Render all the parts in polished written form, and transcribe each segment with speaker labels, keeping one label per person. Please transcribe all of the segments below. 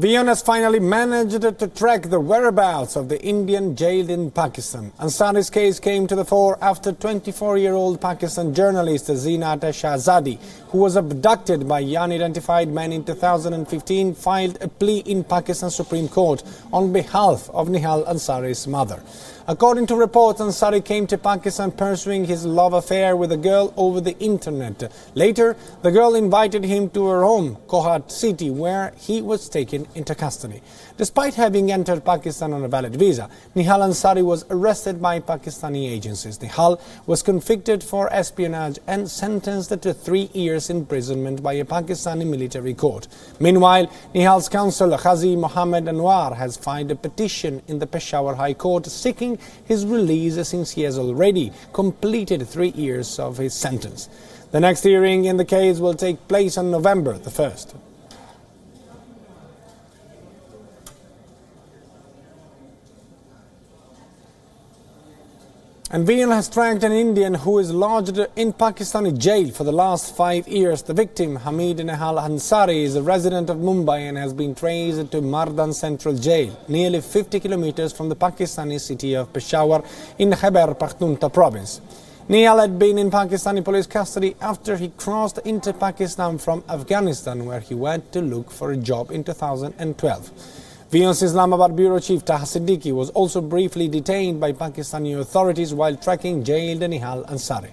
Speaker 1: WION has finally managed to track the whereabouts of the Indian jailed in Pakistan. Ansari's case came to the fore after 24-year-old Pakistan journalist Zinat Shahzadi, who was abducted by unidentified men in 2015, filed a plea in Pakistan Supreme Court on behalf of Nihal Ansari's mother. According to reports, Ansari came to Pakistan pursuing his love affair with a girl over the internet. Later, the girl invited him to her home, Kohat city, where he was taken into custody. Despite having entered Pakistan on a valid visa, Nihal Ansari was arrested by Pakistani agencies. Nihal was convicted for espionage and sentenced to 3 years imprisonment by a Pakistani military court. Meanwhile, Nihal's counsel, Qazi Mohammed Anwar, has filed a petition in the Peshawar High Court seeking his release since he has already completed 3 years of his sentence. The next hearing in the case will take place on November the 1st. And WION has tracked an Indian who is lodged in Pakistani jail for the last 5 years. The victim, Hamid Nihal Ansari, is a resident of Mumbai and has been traced to Mardan Central Jail, nearly 50 kilometers from the Pakistani city of Peshawar in Khyber Pakhtunkhwa province. Nihal had been in Pakistani police custody after he crossed into Pakistan from Afghanistan, where he went to look for a job in 2012. WION's Islamabad Bureau Chief Taha Siddiqui was also briefly detained by Pakistani authorities while tracking jailed Nihal Ansari.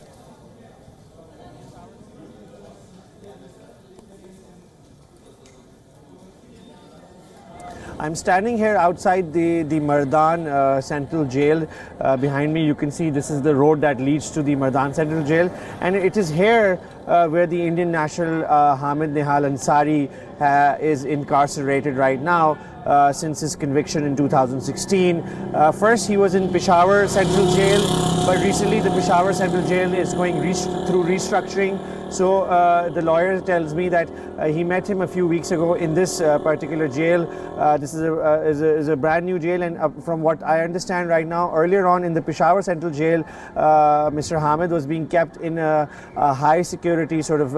Speaker 2: I'm standing here outside the Mardan Central Jail. Behind me you can see this is the road that leads to the Mardan Central Jail, and it is here where the Indian national Hamid Nihal Ansari is incarcerated right now since his conviction in 2016. First he was in Peshawar Central Jail, but recently the Peshawar Central Jail is going through restructuring. So the lawyer tells me that he met him a few weeks ago in this particular jail. This is a brand new jail, and from what I understand right now, earlier on in the Peshawar Central Jail, Mr. Hamid was being kept in a high security sort of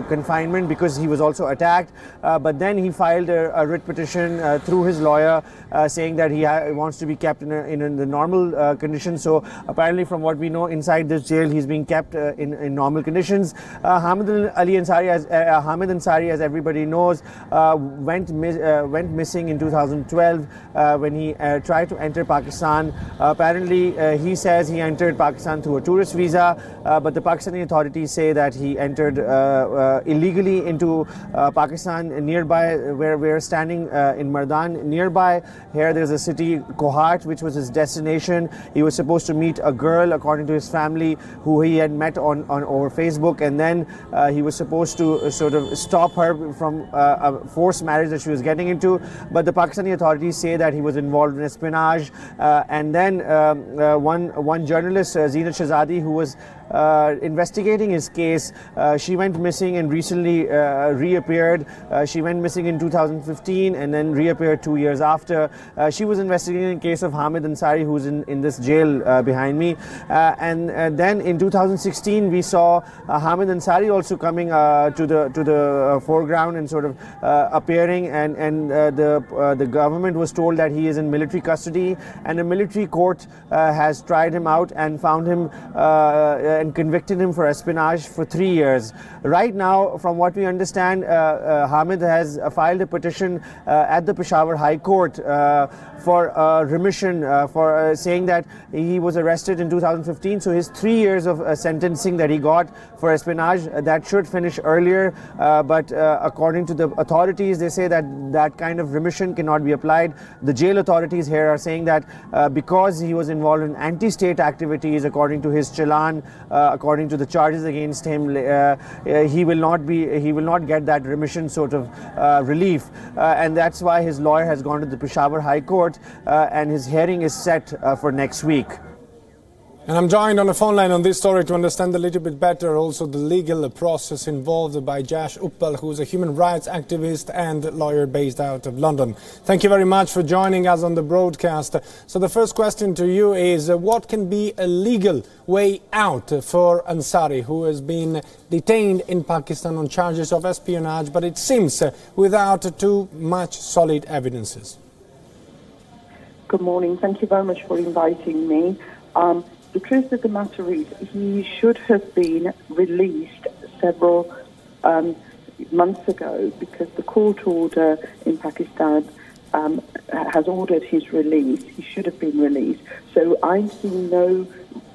Speaker 2: confinement because he was also attacked. But then he filed a writ petition through his lawyer saying that he wants to be kept in the normal conditions. So apparently, from what we know, inside this jail he's being kept in normal conditions. Hamid Ansari, as everybody knows, went missing in 2012 when he tried to enter Pakistan. Apparently, he says he entered Pakistan through a tourist visa, but the Pakistani authorities say that he entered illegally into Pakistan. Nearby, where we're standing in Mardan, nearby here there's a city, Kohat, which was his destination. He was supposed to meet a girl, according to his family, who he had met on over Facebook, and then he was supposed to sort of stop her from a forced marriage that she was getting into, but the Pakistani authorities say that he was involved in espionage, and then one journalist, Zinat Shahzadi, who was investigating his case, she went missing and recently reappeared. She went missing in 2015 and then reappeared 2 years after. She was investigating the case of Hamid Ansari, who's in this jail behind me, and then in 2016 we saw Hamid Ansari also coming to the foreground and sort of appearing, and the government was told that he is in military custody, and a military court has tried him out and found him and convicted him for espionage for 3 years. Right now, from what we understand, Hamid has filed a petition at the Peshawar High Court for remission, for saying that he was arrested in 2015, so his 3 years of sentencing that he got for espionage, that should finish earlier, but according to the authorities, they say that that kind of remission cannot be applied. The jail authorities here are saying that because he was involved in anti-state activities, according to his challan, according to the charges against him, he will not get that remission sort of relief, and that's why his lawyer has gone to the Peshawar High Court, and his hearing is set for next week.
Speaker 1: And I'm joined on the phone line on this story to understand a little bit better also the legal process involved by Jash Uppal, who is a human rights activist and lawyer based out of London. Thank you very much for joining us on the broadcast. So the first question to you is, what can be a legal way out for Ansari, who has been detained in Pakistan on charges of espionage, but it seems without too much solid evidences?
Speaker 3: Good morning. Thank you very much for inviting me. The truth of the matter is he should have been released several months ago because the court order in Pakistan has ordered his release. He should have been released. So I see no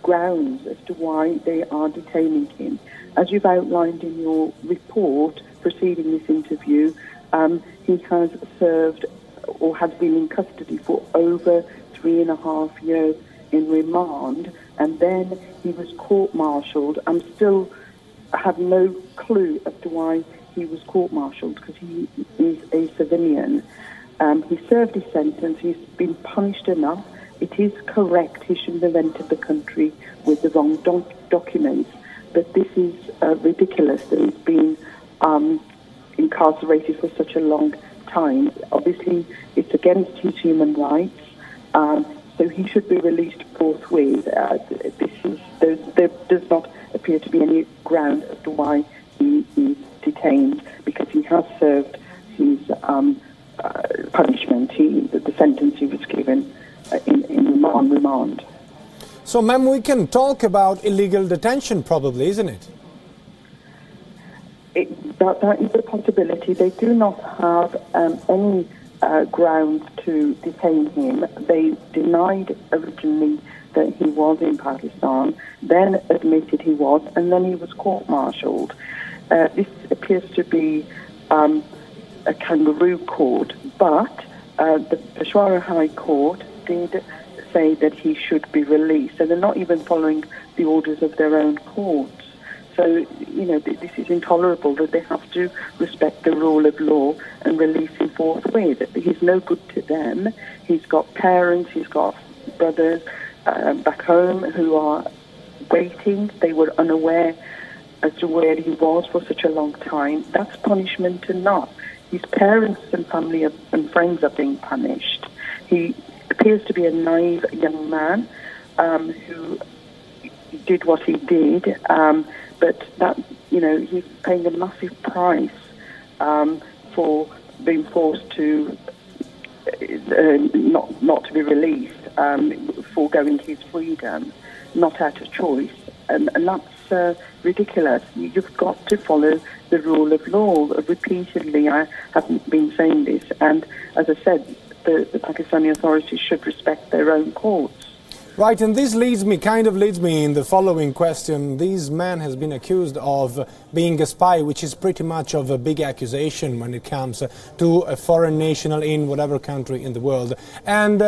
Speaker 3: grounds as to why they are detaining him. As you've outlined in your report preceding this interview, he has served or has been in custody for over 3.5 years in remand, and then he was court-martialed. I have no clue as to why he was court-martialed, because he is a civilian. He served his sentence. He's been punished enough. It is correct he shouldn't have entered the country with the wrong documents, but this is ridiculous that he's been incarcerated for such a long time. Obviously, it's against his human rights. So he should be released forthwith. There does not appear to be any ground as to why he is detained, because he has served his punishment, the sentence he was given on remand.
Speaker 1: So, ma'am, we can talk about illegal detention probably, isn't it?
Speaker 3: That is a possibility. They do not have any grounds to detain him. They denied originally that he was in Pakistan, then admitted he was, and then he was court-martialed. This appears to be a kangaroo court, but the Peshawar High Court did say that he should be released, and they're not even following the orders of their own courts. So, this is intolerable, that they have to respect the rule of law and release him forthwith. He's no good to them. He's got parents, he's got brothers back home who are waiting. They were unaware as to where he was for such a long time. That's punishment enough. His parents and family and friends are being punished. He appears to be a naive young man who did what he did, but that, he's paying a massive price for being forced to not to be released, foregoing his freedom, not out of choice, and that's ridiculous. You've got to follow the rule of law. Repeatedly, I haven't been saying this, and as I said, the Pakistani authorities should respect their own courts.
Speaker 1: Right, and this leads me in the following question. This man has been accused of being a spy, which is pretty much of a big accusation when it comes to a foreign national in whatever country in the world. And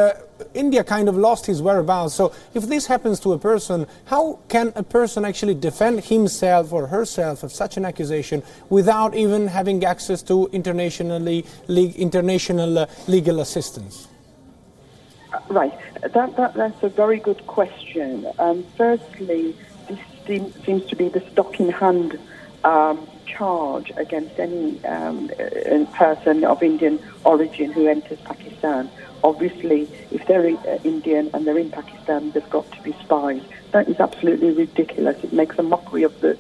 Speaker 1: India kind of lost his whereabouts. So if this happens to a person, how can a person actually defend himself or herself of such an accusation without even having access to international legal assistance?
Speaker 3: Right, that's a very good question. Firstly, this seems to be the stock-in-hand charge against any person of Indian origin who enters Pakistan. Obviously, if they're Indian and they're in Pakistan, they've got to be spies. That is absolutely ridiculous. It makes a mockery of the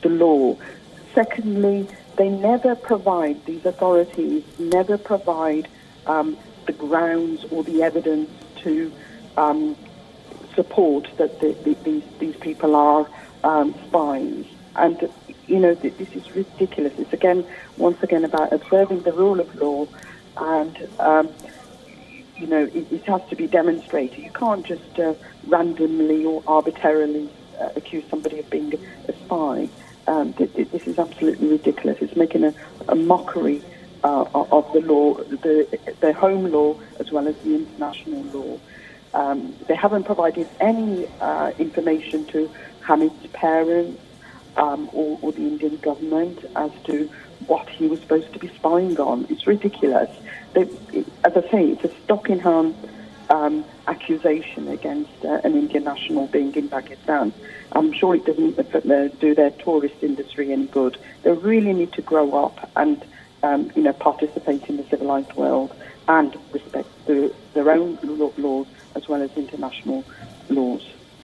Speaker 3: law. Secondly, they never provide, these authorities never provide the grounds or the evidence to support that these people are spies. And, this is ridiculous. It's once again about observing the rule of law, and, it has to be demonstrated. You can't just randomly or arbitrarily accuse somebody of being a spy. This is absolutely ridiculous. It's making a mockery of the law, the home law as well as the international law. They haven't provided any information to Hamid's parents or the Indian government as to what he was supposed to be spying on. It's ridiculous. As I say, it's a stock-in-hand accusation against an Indian national being in Pakistan. I'm sure it doesn't do their tourist industry any good. They really need to grow up and participate in the civilized world and respect their own laws as well as international laws.